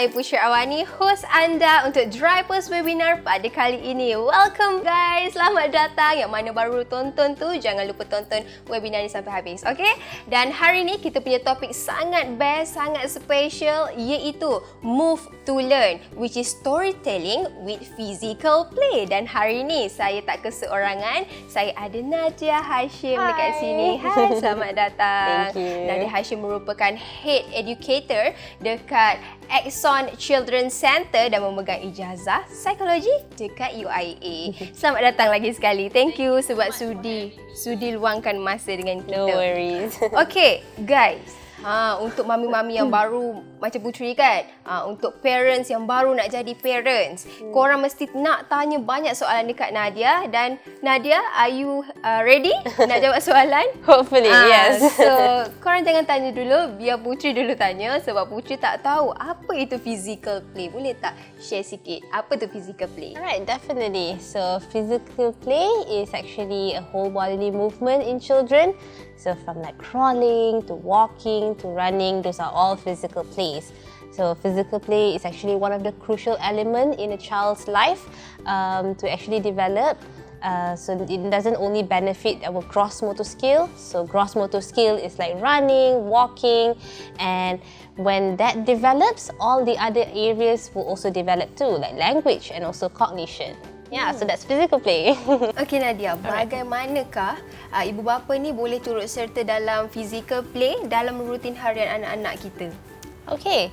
saya Pushri Awani, host anda untuk Drypers webinar pada kali ini. Welcome guys, selamat datang. Yang mana baru tonton tu, jangan lupa tonton webinar ni sampai habis, okay? Dan hari ni kita punya topik sangat best, sangat special, iaitu Move to Learn, which is storytelling with physical play. Dan hari ni saya tak keseorangan, saya ada Nadia Hashim dekat sini. Hai, selamat datang. Thank you. Nadia Hashim merupakan Head Educator dekat Axon Children's Center dan memegang ijazah psikologi dekat UIA. Selamat datang lagi sekali. Thank you sebab sudi luangkan masa dengan kita. No worries. Okay, guys. Untuk mami-mami yang baru macam Putri kan, untuk parents yang baru nak jadi parents, korang mesti nak tanya banyak soalan dekat Nadia. Dan Nadia, are you ready nak jawab soalan? Hopefully, yes. So, korang jangan tanya dulu, biar Putri dulu tanya sebab Putri tak tahu apa itu physical play. Boleh tak share sikit apa tu physical play? Alright, definitely. So, physical play is actually a whole bodily movement in children. So, from like crawling to walking to running, those are all physical plays. So, physical play is actually one of the crucial elements in a child's life to actually develop. So it doesn't only benefit our gross motor skill. So gross motor skill is like running, walking, and when that develops, all the other areas will also develop too, like language and also cognition. Yeah, so that's physical play. Okay Nadia, bagaimanakah ibu bapa ni boleh turut serta dalam physical play dalam rutin harian anak-anak kita? Okay,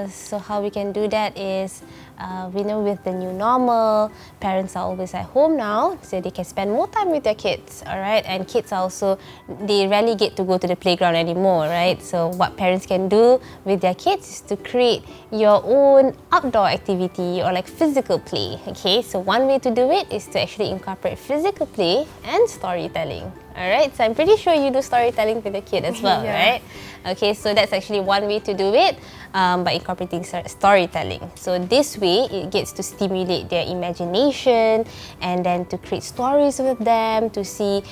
so how we can do that is, we know with the new normal, parents are always at home now, so they can spend more time with their kids, alright? And kids are also, they rarely get to go to the playground anymore, right? So what parents can do with their kids is to create your own outdoor activity or like physical play, okay? So one way to do it is to actually incorporate physical play and storytelling. Alright, so I'm pretty sure you do storytelling with the kid as well, right? Okay, so that's actually one way to do it, by incorporating storytelling. So this way, it gets to stimulate their imagination and then to create stories with them to see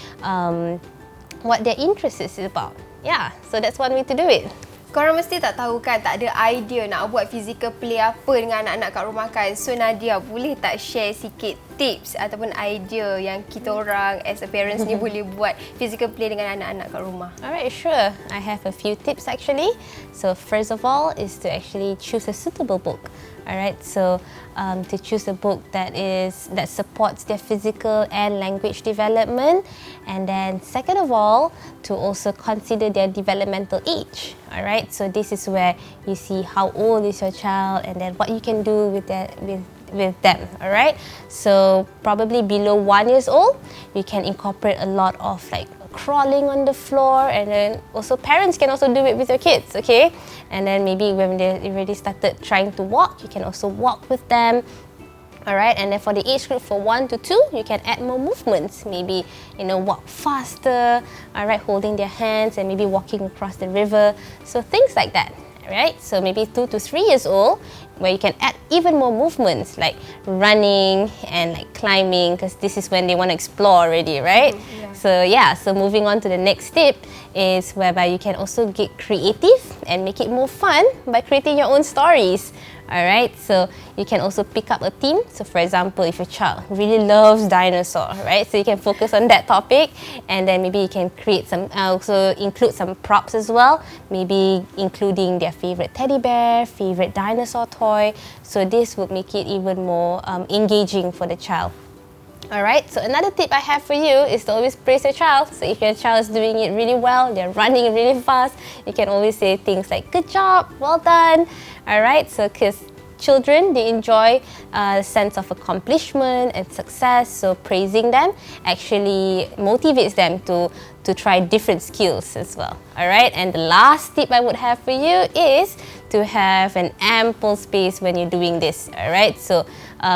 what their interest is about. Yeah, so that's one way to do it. Korang mesti tak tahu kan, tak ada idea nak buat physical play apa dengan anak-anak kat rumah kan. So Nadia, boleh tak share sikit tips ataupun idea yang kita orang as a parents ni boleh buat physical play dengan anak-anak kat rumah? Alright, sure. I have a few tips actually. So first of all is to actually choose a suitable book. Alright, so to choose a book that supports their physical and language development, and then second of all, to also consider their developmental age. Alright, so this is where you see how old is your child and then what you can do with them. Alright, so probably below 1 years old, you can incorporate a lot of like crawling on the floor, and then also parents can also do it with your kids, okay? And then maybe when they already started trying to walk, you can also walk with them. Alright, and then for the age group for 1 to 2, you can add more movements. Maybe, walk faster, alright, holding their hands and maybe walking across the river. So things like that, right? So maybe 2 to 3 years old, where you can add even more movements like running and like climbing, because this is when they want to explore already, right? So moving on to the next tip is whereby you can also get creative and make it more fun by creating your own stories. Alright, so you can also pick up a theme. So for example, if your child really loves dinosaur, right? So you can focus on that topic, and then maybe you can create also include some props as well. Maybe including their favorite teddy bear, favorite dinosaur toy. So this would make it even more engaging for the child. Alright, so another tip I have for you is to always praise your child. So if your child is doing it really well, they're running really fast, you can always say things like, good job, well done. Alright, so because children, they enjoy a sense of accomplishment and success, so praising them actually motivates them to try different skills as well. Alright, and the last tip I would have for you is to have an ample space when you're doing this. Alright, so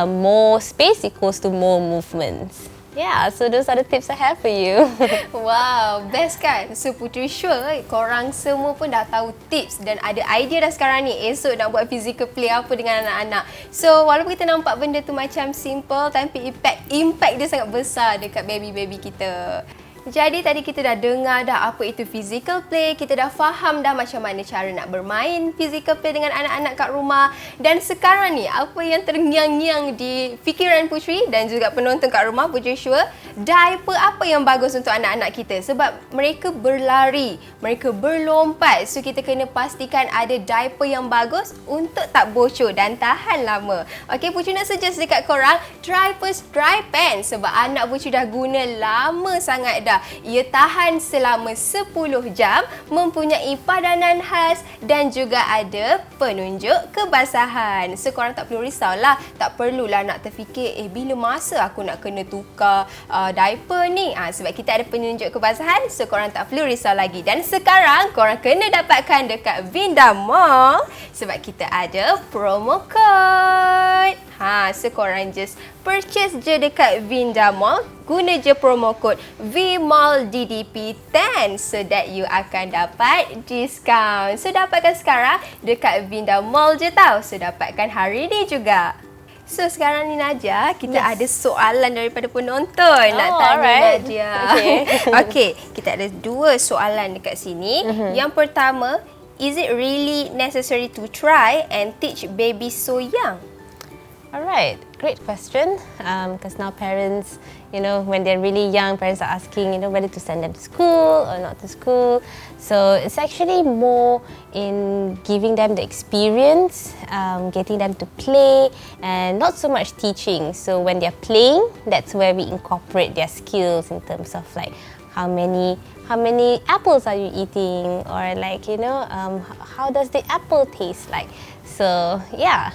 more space equals to more movements. Yeah, so those are the tips I have for you. Wow, best kan? So Putri sure korang semua pun dah tahu tips dan ada idea dah sekarang ni esok nak buat physical play apa dengan anak-anak. So walaupun kita nampak benda tu macam simple, tapi impact dia sangat besar dekat baby-baby kita. Jadi tadi kita dah dengar dah apa itu physical play, kita dah faham dah macam mana cara nak bermain physical play dengan anak-anak kat rumah. Dan sekarang ni apa yang terngiang-ngiang di fikiran Putri dan juga penonton kat rumah, Putri sure diaper apa yang bagus untuk anak-anak kita, sebab mereka berlari, mereka berlompat. So kita kena pastikan ada diaper yang bagus untuk tak bocor dan tahan lama. Okey, Putri nak suggest dekat korang Drypers Dry Pants, sebab anak Putri dah guna lama sangat dah. Ia tahan selama 10 jam, mempunyai padanan khas dan juga ada penunjuk kebasahan. So korang tak perlu risaulah, tak perlulah nak terfikir bila masa aku nak kena tukar diaper ni. Sebab kita ada penunjuk kebasahan, so korang tak perlu risau lagi. Dan sekarang korang kena dapatkan dekat Vinda Mall sebab kita ada promo code. So korang just purchase je dekat Vinda Mall, guna je promo code VMALLDDP10 so that you akan dapat diskaun. So dapatkan sekarang dekat Vinda Mall je tau. So dapatkan hari ni juga. So sekarang ni Nadia, kita ada soalan daripada penonton nak tanya Nadia. Okay, kita ada 2 soalan dekat sini. Yang pertama, is it really necessary to try and teach babies so young? Alright, great question. Because now parents, when they're really young, parents are asking, whether to send them to school or not to school. So it's actually more in giving them the experience, getting them to play, and not so much teaching. So when they're playing, that's where we incorporate their skills in terms of like how many apples are you eating, or like how does the apple taste like. So yeah,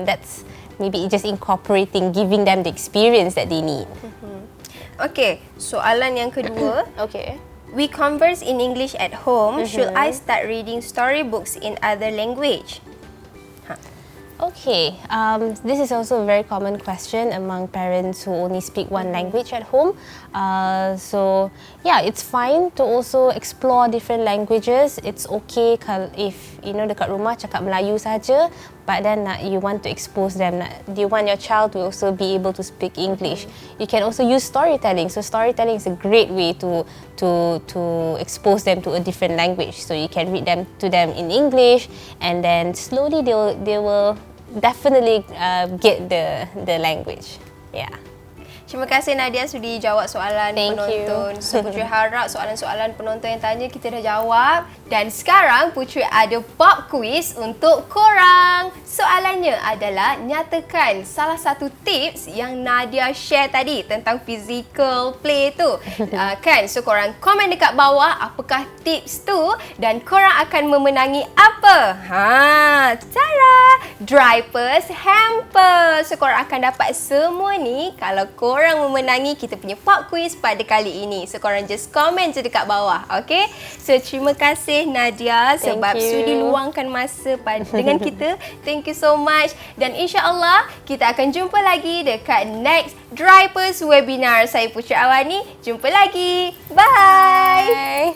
that's maybe just incorporating, giving them the experience that they need. Okay, soalan yang kedua. Okay. We converse in English at home. Should I start reading storybooks in other language? Okay, this is also a very common question among parents who only speak one language at home. So yeah, it's fine to also explore different languages. It's okay if dekat rumah cakap Melayu saja, but then you want to expose them. You want your child to also be able to speak English. You can also use storytelling. So storytelling is a great way to expose them to a different language. So you can read to them in English, and then slowly they will definitely get the language. Yeah. Terima kasih Nadia sudi jawab soalan penonton. So Putri harap soalan-soalan penonton yang tanya kita dah jawab. Dan sekarang Putri ada pop quiz untuk korang. Soalannya adalah nyatakan salah satu tips yang Nadia share tadi tentang physical play tu. Kan? So korang komen dekat bawah apakah tips tu dan korang akan memenangi apa? Cara Drypers hamper. So korang akan dapat semua ni kalau korang memenangi kita punya pop quiz pada kali ini. So korang just komen je dekat bawah. Okay? So terima kasih Nadia sebab sudi luangkan masa dengan kita. Thank you so much. Dan insya-Allah kita akan jumpa lagi dekat next Drypers webinar. Saya Putri Awani. Jumpa lagi. Bye.